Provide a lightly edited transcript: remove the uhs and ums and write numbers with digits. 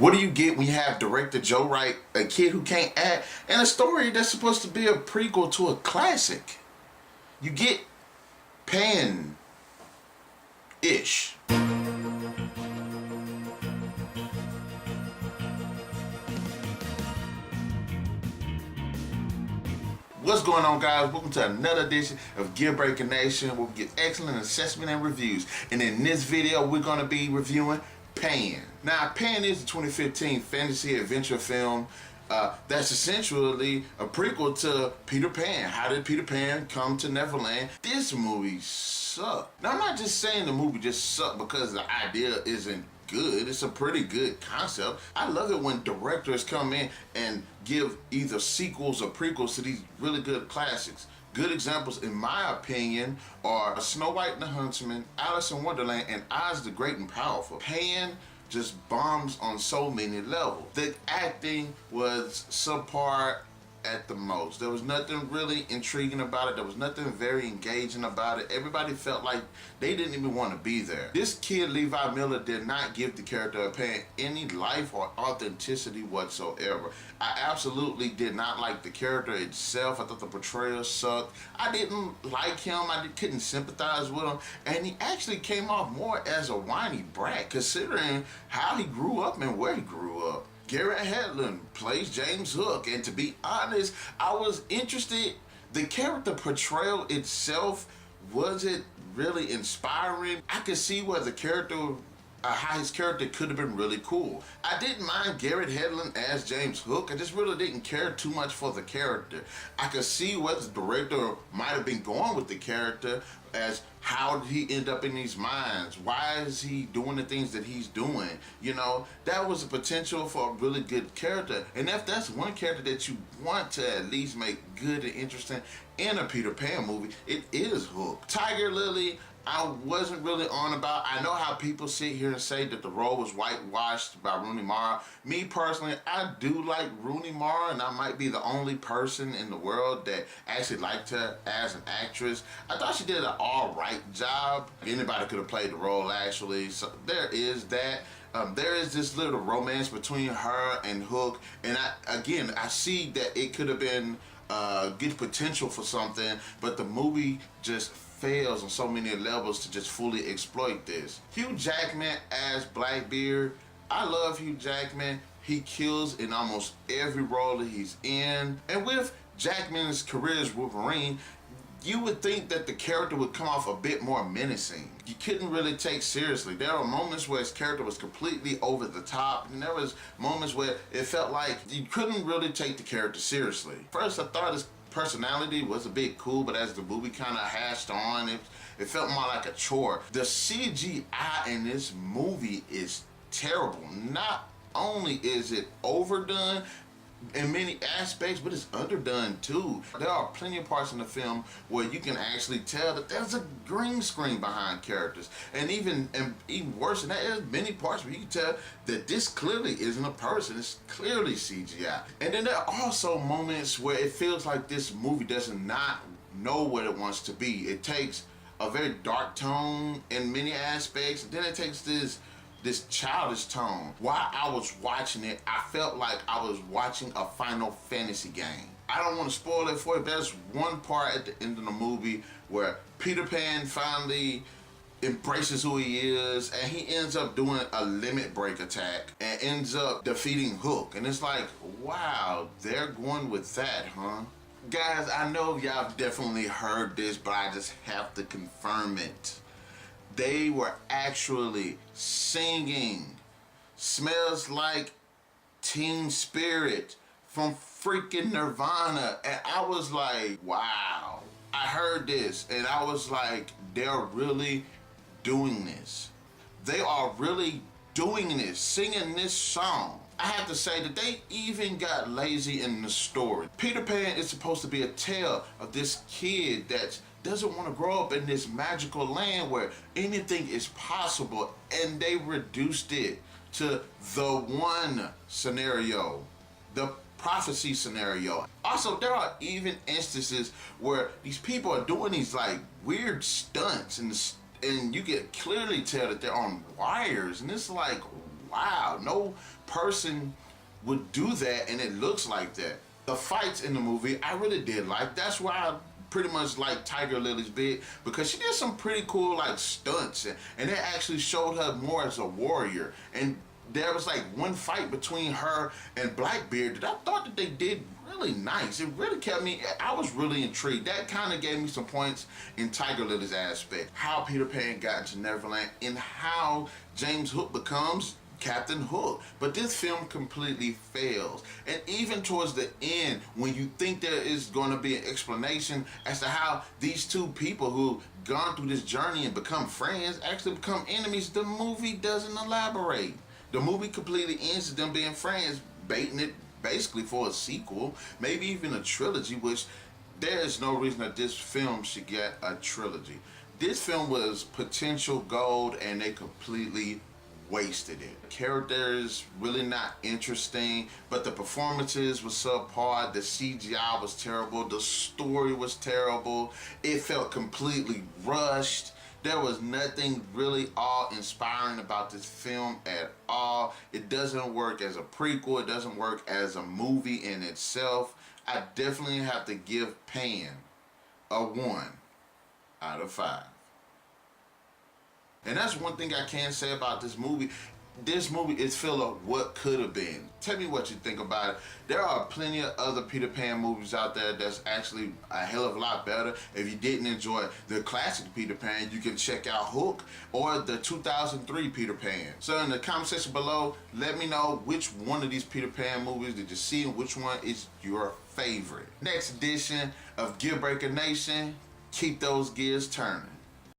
What do you get when you have director Joe Wright, a kid who can't act, and a story that's supposed to be a prequel to a classic? You get Pan-ish. What's going on, guys? Welcome to another edition of Gear Breaking Nation, where we get excellent assessment and reviews. And in this video, we're going to be reviewing Pan. Now, Pan is a 2015 fantasy adventure film that's essentially a prequel to Peter Pan. How did Peter Pan come to Neverland? This movie sucked. Now, I'm not just saying the movie just sucked because the idea isn't good. It's a pretty good concept. I love it when directors come in and give either sequels or prequels to these really good classics. Good examples, in my opinion, are Snow White and the Huntsman, Alice in Wonderland, and Oz the Great and Powerful. Pan just bombs on so many levels. The acting was subpar at the most. There was nothing really intriguing about it. There was nothing very engaging about it. Everybody felt like they didn't even want to be there. This kid, Levi Miller, did not give the character of Pan any life or authenticity whatsoever. I absolutely did not like the character itself. I thought the portrayal sucked. I didn't like him. Couldn't sympathize with him. And he actually came off more as a whiny brat, considering how he grew up and where he grew up. Garrett Hedlund plays James Hook, and to be honest, I was interested. The character portrayal itself wasn't really inspiring. I could see where the character, how his character could have been really cool. I didn't mind Garrett Hedlund as James Hook. I just really didn't care too much for the character. I could see where the director might have been going with the character, as how did he end up in these mines? Why is he doing the things that he's doing? You know, that was a potential for a really good character. And if that's one character that you want to at least make good and interesting in a Peter Pan movie, it is Hook. Tiger Lily, I wasn't really on about. I know how people sit here and say that the role was whitewashed by Rooney Mara. Me personally, I do like Rooney Mara, and I might be the only person in the world that actually liked her as an actress. I thought she did an all-right job. Anybody could have played the role, actually. So there is that. There is this little romance between her and Hook, and I see that it could have been good potential for something, but the movie just fails on so many levels to just fully exploit this. Hugh Jackman as Blackbeard, I love Hugh Jackman. He kills in almost every role that he's in. And with Jackman's career as Wolverine, you would think that the character would come off a bit more menacing. You couldn't really take seriously. There were moments where his character was completely over the top, and there was moments where it felt like you couldn't really take the character seriously. First, I thought his personality was a bit cool, but as the movie kind of hashed on, it felt more like a chore. The CGI in this movie is terrible. Not only is it overdone in many aspects, but it's underdone too. There are plenty of parts in the film where you can actually tell that there's a green screen behind characters, and even worse than that, there's many parts where you can tell that this clearly isn't a person. It's clearly CGI. And then there are also moments where it feels like this movie does not know what it wants to be. It takes a very dark tone in many aspects, and then it takes this childish tone. While I was watching it, I felt like I was watching a Final Fantasy game. I don't want to spoil it for you, but there's one part at the end of the movie where Peter Pan finally embraces who he is, and he ends up doing a limit break attack and ends up defeating Hook. And it's like, wow, they're going with that, huh? Guys, I know y'all definitely heard this, but I just have to confirm it. They were actually singing Smells Like Teen Spirit from freaking Nirvana. And I was like, wow. I heard this and I was like, they're really doing this. They are really doing this, singing this song. I have to say that they even got lazy in the story. Peter Pan is supposed to be a tale of this kid that doesn't want to grow up in this magical land where anything is possible, and they reduced it to the one scenario, the prophecy scenario. Also, there are even instances where these people are doing these like weird stunts, and you can clearly tell that they're on wires, and it's like, wow, no person would do that and it looks like that. The fights in the movie I really did like. That's why I pretty much like Tiger Lily's bit, because she did some pretty cool like stunts, and it actually showed her more as a warrior. And there was like one fight between her and Blackbeard that I thought that they did really nice. It really kept me, I was really intrigued. That kind of gave me some points in Tiger Lily's aspect. How Peter Pan got into Neverland and how James Hook becomes Captain Hook. But this film completely fails. And even towards the end, when you think there is going to be an explanation as to how these two people who gone through this journey and become friends actually become enemies, the movie doesn't elaborate. The movie completely ends with them being friends, baiting it basically for a sequel, maybe even a trilogy, which there is no reason that this film should get a trilogy. This film was potential gold and they completely wasted it. Characters really not interesting, but the performances was subpar, the CGI was terrible, the story was terrible, it felt completely rushed. There was nothing really awe-inspiring about this film at all. It doesn't work as a prequel, it doesn't work as a movie in itself. I definitely have to give Pan a 1 out of 5. And that's one thing I can say about this movie. This movie is full of what could have been. Tell me what you think about it. There are plenty of other Peter Pan movies out there that's actually a hell of a lot better. If you didn't enjoy the classic Peter Pan, you can check out Hook or the 2003 Peter Pan. So in the comment section below, let me know which one of these Peter Pan movies did you see and which one is your favorite. Next edition of Gear Breaker Nation, keep those gears turning.